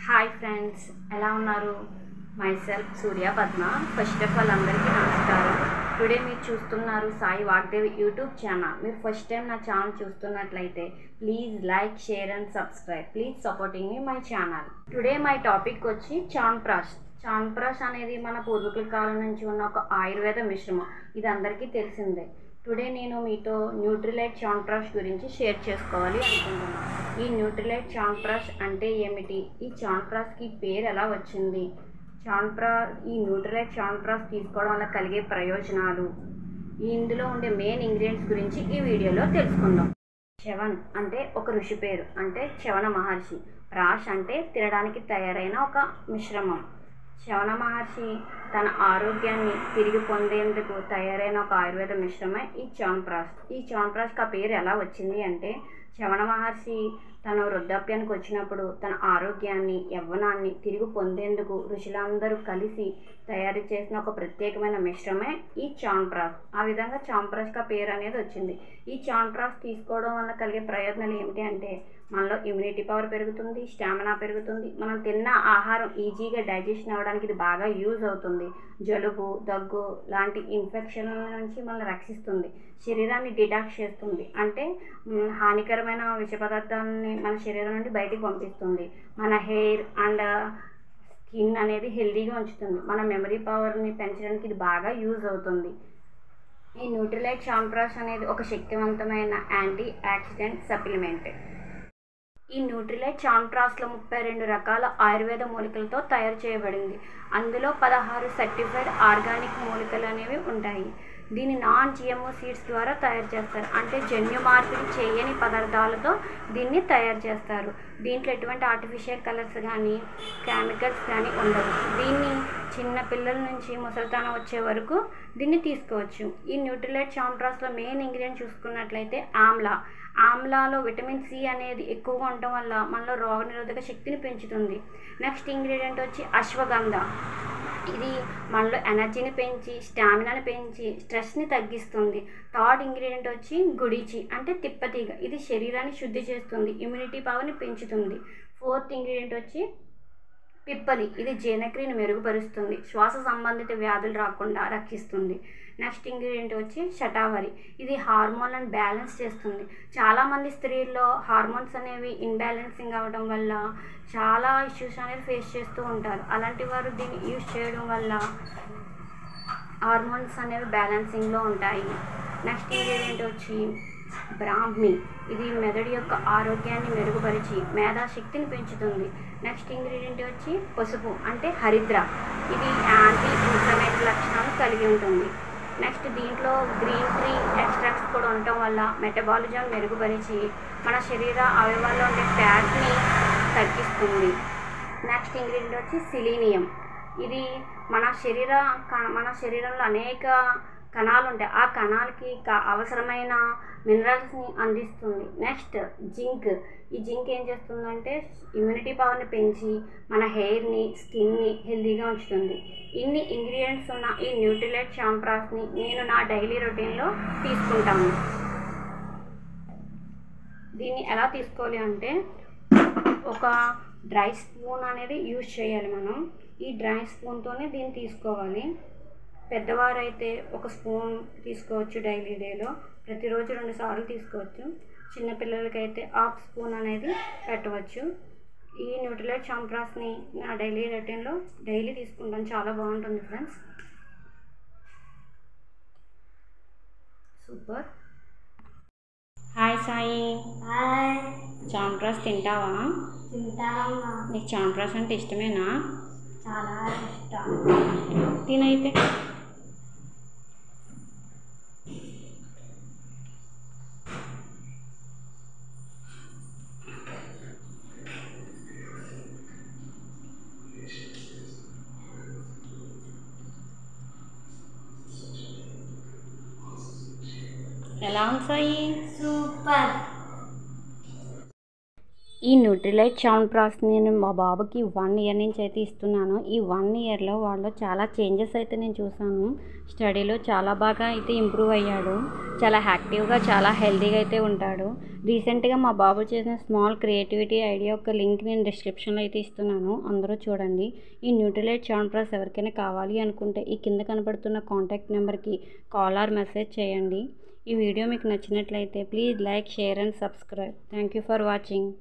Hi friends, ఎలా ఉన్నారు? My self Surya Padma. First of all అందరికీ నమస్కారం. టుడే మీరు చూస్తున్నారు సాయి వాగ్దేవి యూట్యూబ్ ఛానల్. మీరు ఫస్ట్ టైం నా ఛానల్ చూస్తున్నట్లయితే please like, share and subscribe. Please supporting me my channel. Today my topic వచ్చి చాన్ప్రాష్. చాన్ప్రాష్ అనేది మన పూర్వీకుల కాలం నుంచి ఉన్న ఒక ఆయుర్వేద మిశ్రమం. ఇది అందరికీ తెలిసిందే. టుడే నేను మీతో న్యూట్రిలైట్ చాన్ప్రాష్ గురించి షేర్ చేసుకోవాలి అనుకుంటున్నాను. ఈ న్యూట్రిలైట్ చాన్ప్రాష్ అంటే ఏమిటి? ఈ చాన్ప్రాష్కి పేరు ఎలా వచ్చింది? ఈ న్యూట్రిలైట్ చాన్ప్రాష్ తీసుకోవడం వల్ల కలిగే ప్రయోజనాలు, ఇందులో ఉండే మెయిన్ ఇంగ్రీడియంట్స్ గురించి ఈ వీడియోలో తెలుసుకుందాం. చవన్ అంటే ఒక ఋషి పేరు, అంటే చవన మహర్షి. ప్రాష్ అంటే తినడానికి తయారైన ఒక మిశ్రమం. చవన మహర్షి తన ఆరోగ్యాన్ని తిరిగి పొందేందుకు తయారైన ఒక ఆయుర్వేద మిశ్రమే ఈ చాన్ప్రాష్. ఈ చాన్ప్రాష్కి ఆ పేరు ఎలా వచ్చింది అంటే, చవన మహర్షి తన వృద్ధాప్యానికి వచ్చినప్పుడు తన ఆరోగ్యాన్ని, యవ్వనాన్ని తిరిగి పొందేందుకు ఋషులందరూ కలిసి తయారు చేసిన ఒక ప్రత్యేకమైన మిశ్రమే ఈ చాన్ప్రాష్. ఆ విధంగా చాన్ప్రాష్కి ఆ పేరు అనేది వచ్చింది. ఈ చాన్ప్రాష్ తీసుకోవడం వల్ల కలిగే ప్రయోజనాలు ఏమిటి అంటే, మనలో ఇమ్యూనిటీ పవర్ పెరుగుతుంది, స్టామినా పెరుగుతుంది. మనం తిన్న ఆహారం ఈజీగా డైజెషన్ అవ్వడానికి ఇది బాగా యూజ్ అవుతుంది. జలుబు, దగ్గు లాంటి ఇన్ఫెక్షన్ల నుంచి మనల్ని రక్షిస్తుంది. శరీరాన్ని డిటాక్స్ చేస్తుంది, అంటే హానికరమైన విష పదార్థాలని మన శరీరం నుండి బయటికి పంపిస్తుంది. మన హెయిర్ అండ్ స్కిన్ అనేది హెల్తీగా ఉంచుతుంది. మన మెమరీ పవర్ని పెంచడానికి ఇది బాగా యూజ్ అవుతుంది. ఈ న్యూట్రిలైట్ చాన్ప్రాష్ అనేది ఒక శక్తివంతమైన యాంటీ ఆక్సిడెంట్ సప్లిమెంట్. ఈ న్యూట్రిలైట్ చాన్ప్రాష్లో 32 రకాల ఆయుర్వేద మూలికలతో తయారు చేయబడింది. అందులో 16 సర్టిఫైడ్ ఆర్గానిక్ మూలికలు అనేవి ఉంటాయి. దీన్ని నాన్ జిఎంఓ సీడ్స్ ద్వారా తయారు చేస్తారు, అంటే జన్యు మార్పిడి చేయని పదార్థాలతో దీన్ని తయారు చేస్తారు. దీంట్లో ఎటువంటి ఆర్టిఫిషియల్ కలర్స్ కానీ కెమికల్స్ కానీ ఉండవు. దీన్ని చిన్న పిల్లల నుంచి ముసలితనం వచ్చే వరకు దీన్ని తీసుకోవచ్చు. ఈ న్యూట్రిలైట్ చాన్ప్రాష్లో మెయిన్ ఇంగ్రీడియంట్ చూసుకున్నట్లయితే ఆమ్లాలో విటమిన్ సి అనేది ఎక్కువగా ఉండటం వల్ల మనలో రోగనిరోధక శక్తిని పెంచుతుంది. నెక్స్ట్ ఇంగ్రీడియంట్ వచ్చి అశ్వగంధ. ఇది మనలో ఎనర్జీని పెంచి, స్టామినాని పెంచి, స్ట్రెస్ని తగ్గిస్తుంది. థర్డ్ ఇంగ్రీడియంట్ వచ్చి గుడిచి, అంటే తిప్పతీగ. ఇది శరీరాన్ని శుద్ధి చేస్తుంది, ఇమ్యూనిటీ పవర్ని పెంచుతుంది. ఫోర్త్ ఇంగ్రీడియంట్ వచ్చి పిప్పలి. ఇది జీర్ణక్రియను మెరుగుపరుస్తుంది, శ్వాస సంబంధిత వ్యాధులు రాకుండా రక్షిస్తుంది. నెక్స్ట్ ఇంగ్రీడియంట్ వచ్చి శతావరి. ఇది హార్మోన్లను బ్యాలెన్స్ చేస్తుంది. చాలామంది స్త్రీల్లో హార్మోన్స్ అనేవి ఇన్బ్యాలెన్సింగ్ అవ్వడం వల్ల చాలా ఇష్యూస్ అనేది ఫేస్ చేస్తూ ఉంటారు. అలాంటి వారు దీన్ని యూజ్ చేయడం వల్ల హార్మోన్స్ అనేవి బ్యాలెన్సింగ్లో ఉంటాయి. నెక్స్ట్ ఇంగ్రీడియంట్ వచ్చి బ్రాహ్మి. ఇది మెదడు యొక్క ఆరోగ్యాన్ని మెరుగుపరిచి మేధాశక్తిని పెంచుతుంది. నెక్స్ట్ ఇంగ్రీడియంట్ వచ్చి పసుపు, అంటే హరిద్ర. ఇది యాంటీ ఇన్ఫ్లమేటరీ లక్షణాలు కలిగి ఉంటుంది. నెక్స్ట్ దీంట్లో గ్రీన్ టీ ఎక్స్ట్రాక్ట్స్ కూడా ఉండటం వల్ల మెటబాలిజం మెరుగుపరిచి మన శరీర అవయవాల్లో ఉండే ఫ్యాట్ని తగ్గిస్తుంది. నెక్స్ట్ ఇంగ్రీడియంట్ వచ్చి సిలీనియం. ఇది మన శరీరంలో అనేక కణాలు ఉంటాయి. ఆ కణాలకి అవసరమైన మినరల్స్ని అందిస్తుంది. Next zinc. ఈ జింక్ ఏం చేస్తుందంటే ఇమ్యూనిటీ పవర్ని పెంచి మన హెయిర్ని, స్కిన్ని హెల్తీగా ఉంచుతుంది. ఇన్ని ఇంగ్రీడియంట్స్ ఉన్న ఈ న్యూట్రిలైట్ చాన్ప్రాష్ని నేను నా డైలీ రొటీన్లో తీసుకుంటాను. దీన్ని ఎలా తీసుకోవాలి అంటే, ఒక డ్రై స్పూన్ అనేది యూజ్ చేయాలి మనం. ఈ డ్రై స్పూన్తోనే దీన్ని తీసుకోవాలి. పెద్దవారైతే ఒక స్పూన్ తీసుకోవచ్చు డైలీ ప్రతిరోజు 2 సార్లు తీసుకోవచ్చు. చిన్నపిల్లలకైతే హాఫ్ స్పూన్ అనేది పెట్టవచ్చు. ఈ న్యూట్రిలైట్ చాన్ప్రాష్ని నా డైలీ రొటీన్లో డైలీ తీసుకుంటాను. చాలా బాగుంటుంది friends. Super. Hi Sai. Hi. Chyawanprash తింటావా? తింటానమ్మా. నీకు చాన్ప్రాష్ అంటే ఇష్టమేనా? చాలా ఇష్టం. తినైతే. ఎలా ఉంది సాయి? సూపర్. ఈ న్యూట్రిలైట్ చౌన్ ప్రాస్ నేను మా బాబుకి 1 ఇయర్ నుంచి అయితే ఇస్తున్నాను. ఈ 1 ఇయర్లో వాళ్ళు చాలా చేంజెస్ అయితే నేను చూసాను. స్టడీలో చాలా బాగా అయితే ఇంప్రూవ్ అయ్యాడు. చాలా యాక్టివ్గా చాలా హెల్తీగా అయితే ఉంటాడు. రీసెంట్గా మా బాబు చేసిన స్మాల్ క్రియేటివిటీ ఐడియా యొక్క లింక్ నేను డిస్క్రిప్షన్లో అయితే ఇస్తున్నాను, అందరూ చూడండి. ఈ న్యూట్రిలైట్ చౌన్ ప్రాస్ ఎవరికైనా కావాలి అనుకుంటే ఈ కింద కనబడుతున్న కాంటాక్ట్ నెంబర్కి కాల్ ఆర్ మెసేజ్ చేయండి. ఈ వీడియో మీకు నచ్చినట్లయితే please like, share and subscribe. Thank you for watching.